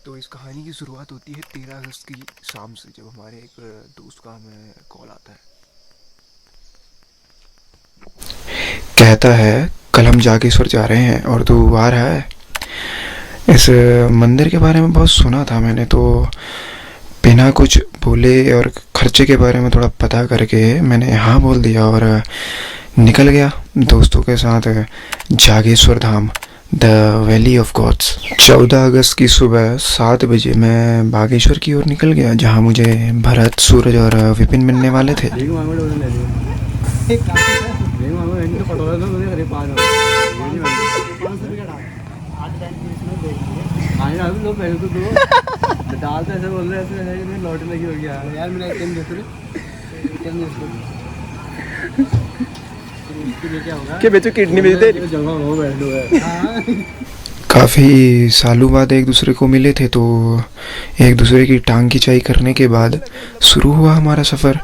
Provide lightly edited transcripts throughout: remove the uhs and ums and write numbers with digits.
तो इस कहानी की शुरुआत होती है 13 अगस्त की शाम से, जब हमारे एक दोस्त का हमें कॉल आता है। कहता है कल हम जागेश्वर जा रहे हैं और तू आ रहा है। इस मंदिर के बारे में बहुत सुना था मैंने, तो बिना कुछ बोले और खर्चे के बारे में थोड़ा पता करके मैंने हाँ बोल दिया और निकल गया दोस्तों के साथ जागेश्वर धाम, द वैली ऑफ गॉड्स। 14 अगस्त की सुबह 7 बजे मैं बागेश्वर की ओर निकल गया, जहाँ मुझे भरत, सूरज और विपिन मिलने वाले थे। डालते ऐसे बोल रहे ऐसे लौट लगी हो गया यार मेरा एटीएम दे क्या होगा कि बेचो किडनी बेच दे जगह हो बैठ लो है। काफ़ी सालों बाद एक दूसरे को मिले थे, तो एक दूसरे की टांग खिंचाई करने के बाद शुरू हुआ हमारा सफ़र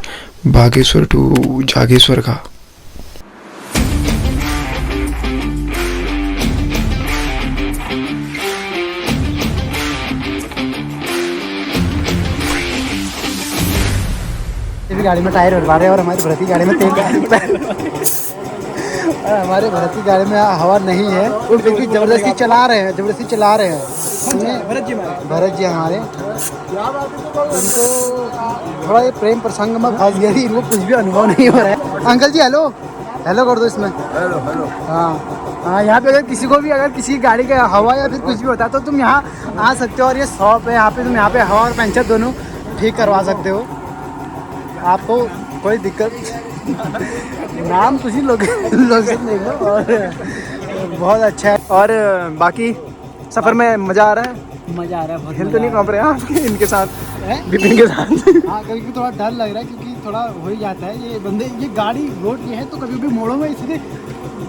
बागेश्वर टू जागेश्वर का। गाड़ी में टायर उड़वा रहे हैं और हमारी भरत की गाड़ी में तेल और हमारे भरत की गाड़ी में हवा नहीं है क्योंकि जबरदस्ती चला रहे हैं भरत जी हमारे इनको थोड़ा ये प्रेम प्रसंग में फंस गया थी, इनको कुछ भी अनुभव नहीं हो रहा है। अंकल जी हेलो हेलो कर दो इसमें। Hello hello. हाँ यहाँ पे अगर किसी को भी अगर किसी गाड़ी का हवा या फिर कुछ भी होता है तो तुम यहाँ आ सकते हो और ये शॉप है, यहाँ पे तुम यहाँ पे हवा और पंचर दोनों ठीक करवा सकते हो, आपको कोई दिक्कत नाम कुछ ही लोकेशन देख लो और बहुत अच्छा है। और बाकी सफ़र में मज़ा आ रहा है, हिल तो नहीं काँप रहे हैं आपके इनके साथ विपिन के साथ। हाँ कभी कभी थोड़ा डर लग रहा है क्योंकि थोड़ा हो ही जाता है ये बंदे, ये गाड़ी रोड ये है तो कभी भी मोड़ों में इसलिए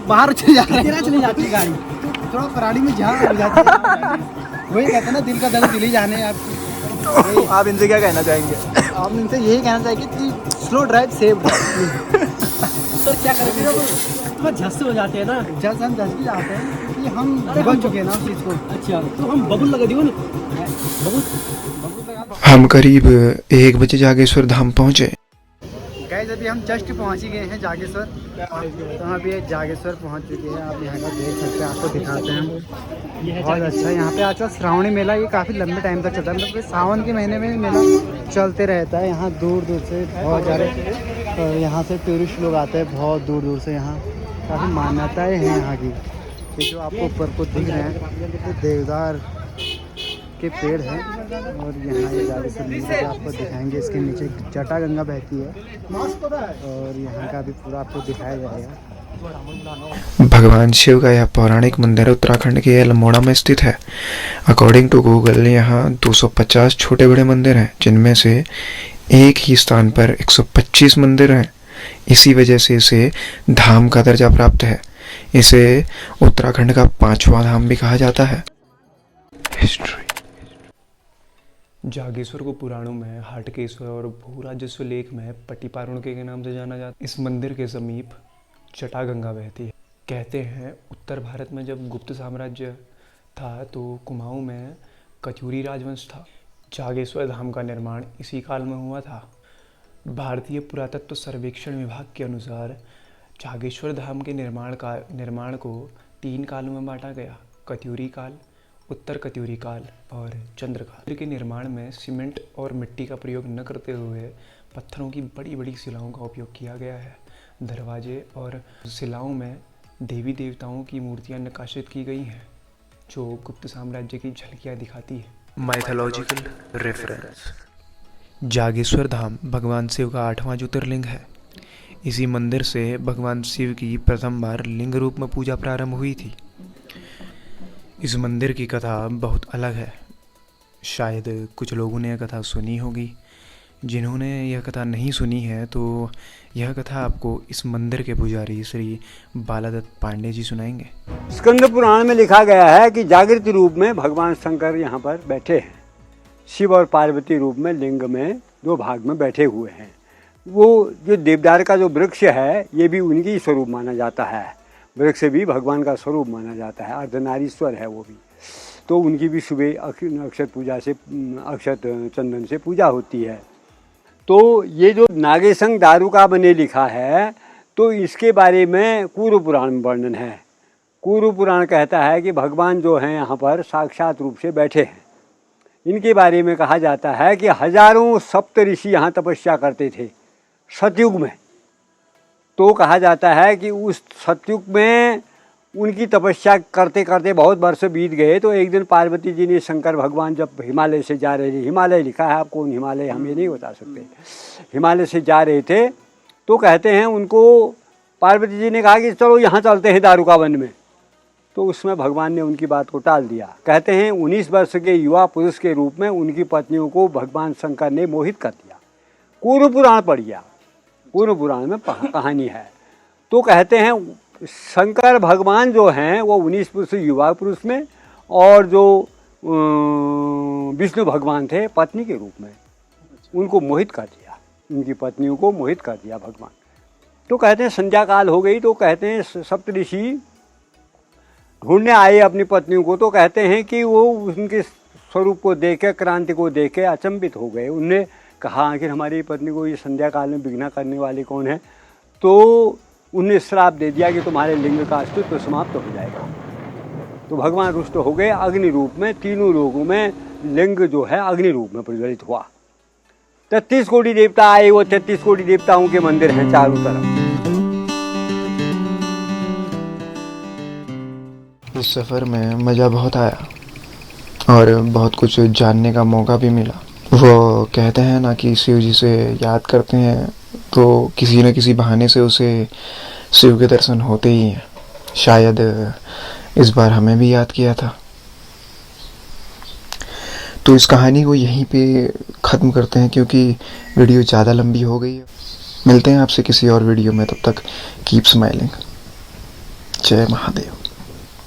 बाहर चले जा रहे हैं, चली जाती है गाड़ी तो थोड़ा प्राणी में जहाँ हो जाती है। वही कहते हैं ना दिल का दर्द दिल ही जाने आपकी। तो आप इनसे क्या कहना चाहेंगे? आप इनसे यही कहना चाहेंगे कि slow drive safe drive. Sir क्या करेंगे तो झस हो जाते हैं ना, हम झस भी जाते हैं क्योंकि हम बन चुके हैं ना उस चीज़ को। अच्छा तो हम बबुल लगा दियो ना, बबुल हम करीब 1 बजे जागेश्वर धाम पहुँचे। गाइस अभी हम जस्ट पहुंच ही गए हैं जागेश्वर, तो हम अभी जागेश्वर पहुंच चुके हैं। आप यहाँ का देख सकते हैं, आपको दिखाते हैं बहुत अच्छा है। यहाँ पे आजकल श्रावणी मेला ये काफ़ी लंबे टाइम तक चलता है, मतलब सावन के महीने में मेला चलते रहता है। यहाँ दूर दूर से बहुत सारे यहाँ से टूरिस्ट लोग आते हैं, बहुत दूर दूर से। यहाँ काफ़ी मान्यताएँ हैं यहाँ की। ये जो आपको ऊपर को दिख रहे हैं ये देवदार के पेड़ हैं और यहाँ ये जागेश्वर मंदिर आपको दिखाएंगे। इसके नीचे जटा गंगा बहती है और यहाँ का भी पूरा आपको दिखाया जाएगा। भगवान शिव का यह पौराणिक मंदिर उत्तराखंड के अल्मोड़ा में स्थित है। अकॉर्डिंग टू गूगल यहाँ 250 छोटे बड़े मंदिर हैं, जिनमें से एक ही स्थान पर 125 मंदिर हैं। इसी वजह से इसे धाम का दर्जा प्राप्त है। इसे उत्तराखंड का 5वां धाम भी कहा जाता है। हिस्ट्री। जागेश्वर को पुराणों में हाटकेश्वर और भूराजस्व लेख में पट्टीपारुणके के नाम से जाना जाता है। इस मंदिर के समीप जटा गंगा बहती है। कहते हैं उत्तर भारत में जब गुप्त साम्राज्य था तो कुमाऊं में कत्यूरी राजवंश था। जागेश्वर धाम का निर्माण इसी काल में हुआ था। भारतीय पुरातत्व सर्वेक्षण विभाग के अनुसार जागेश्वर धाम के निर्माण को 3 कालों में बांटा गया: कत्यूरी काल, उत्तर कत्यूरी काल और चंद्रकाल। मंदिर के निर्माण में सीमेंट और मिट्टी का प्रयोग न करते हुए पत्थरों की बड़ी बड़ी शिलाओं का उपयोग किया गया है। दरवाजे और शिलाओं में देवी देवताओं की मूर्तियां नक्काशित की गई हैं, जो गुप्त साम्राज्य की झलकियां दिखाती है। Mythological reference. जागेश्वर धाम भगवान शिव का 8वां ज्योतिर्लिंग है। इसी मंदिर से भगवान शिव की प्रथम बार लिंग रूप में पूजा प्रारंभ हुई थी। इस मंदिर की कथा बहुत अलग है। शायद कुछ लोगों ने यह कथा सुनी होगी। जिन्होंने यह कथा नहीं सुनी है तो यह कथा आपको इस मंदिर के पुजारी श्री बालादत्त पांडे जी सुनाएंगे। स्कंद पुराण में लिखा गया है कि जागृत रूप में भगवान शंकर यहाँ पर बैठे हैं। शिव और पार्वती रूप में लिंग में 2 भाग में बैठे हुए हैं। वो जो देवदार का जो वृक्ष है ये भी उनकी स्वरूप माना जाता है। वृक्ष भी भगवान का स्वरूप माना जाता है, अर्धनारीश्वर है वो भी। तो उनकी भी सुबह अक्षत पूजा से अक्षत चंदन से पूजा होती है। तो ये जो नागेशंग दारुका ने लिखा है तो इसके बारे में कूर्म पुराण में वर्णन है। कूर्म पुराण कहता है कि भगवान जो हैं यहाँ पर साक्षात रूप से बैठे हैं। इनके बारे में कहा जाता है कि हजारों सप्त ऋषि यहाँ तपस्या करते थे सतयुग में। तो कहा जाता है कि उस सतयुग में उनकी तपस्या करते करते बहुत वर्ष बीत गए। तो एक दिन पार्वती जी ने शंकर भगवान जब हिमालय से जा रहे थे, हिमालय लिखा है, आप कौन हिमालय हम ये नहीं बता सकते, हिमालय से जा रहे थे तो कहते हैं उनको पार्वती जी ने कहा कि चलो यहाँ चलते हैं दारुका वन में। तो उसमें भगवान ने उनकी बात को टाल दिया। कहते हैं 19 वर्ष के युवा पुरुष के रूप में उनकी पत्नियों को भगवान शंकर ने मोहित कर दिया। कूर्म पुराण पढ़िया, कूर्म पुराण में कहानी है। तो कहते हैं शंकर भगवान जो हैं वो 19 पुरुष युवा पुरुष में, और जो विष्णु भगवान थे पत्नी के रूप में, उनको मोहित कर दिया, उनकी पत्नियों को मोहित कर दिया भगवान। तो कहते हैं संध्या काल हो गई तो कहते हैं सप्तऋषि ढूंढने आए अपनी पत्नियों को। तो कहते हैं कि वो उनके स्वरूप को देख के, क्रांति को देख के अचंभित हो गए। उनने कहा आखिर हमारी पत्नी को ये संध्या काल में विघ्न करने वाले कौन है। तो उन्हें श्राप दे दिया कि तुम्हारे लिंग का अस्तित्व समाप्त हो जाएगा। तो भगवान रुष्ट हो गए, अग्नि रूप में तीनों लोगों में लिंग जो है अग्नि रूप में प्रज्वलित हुआ। 33 कोटि देवता आए, वो 33 कोटि देवताओं के मंदिर हैं चारों तरफ। इस सफ़र में मज़ा बहुत आया और बहुत कुछ जानने का मौका भी मिला। वो कहते हैं ना कि शिव जी से याद करते हैं तो किसी न किसी बहाने से उसे शिव के दर्शन होते ही हैं। शायद इस बार हमें भी याद किया था। तो इस कहानी को यहीं पे ख़त्म करते हैं क्योंकि वीडियो ज़्यादा लंबी हो गई है। मिलते हैं आपसे किसी और वीडियो में, तब तक कीप स्माइलिंग। जय महादेव।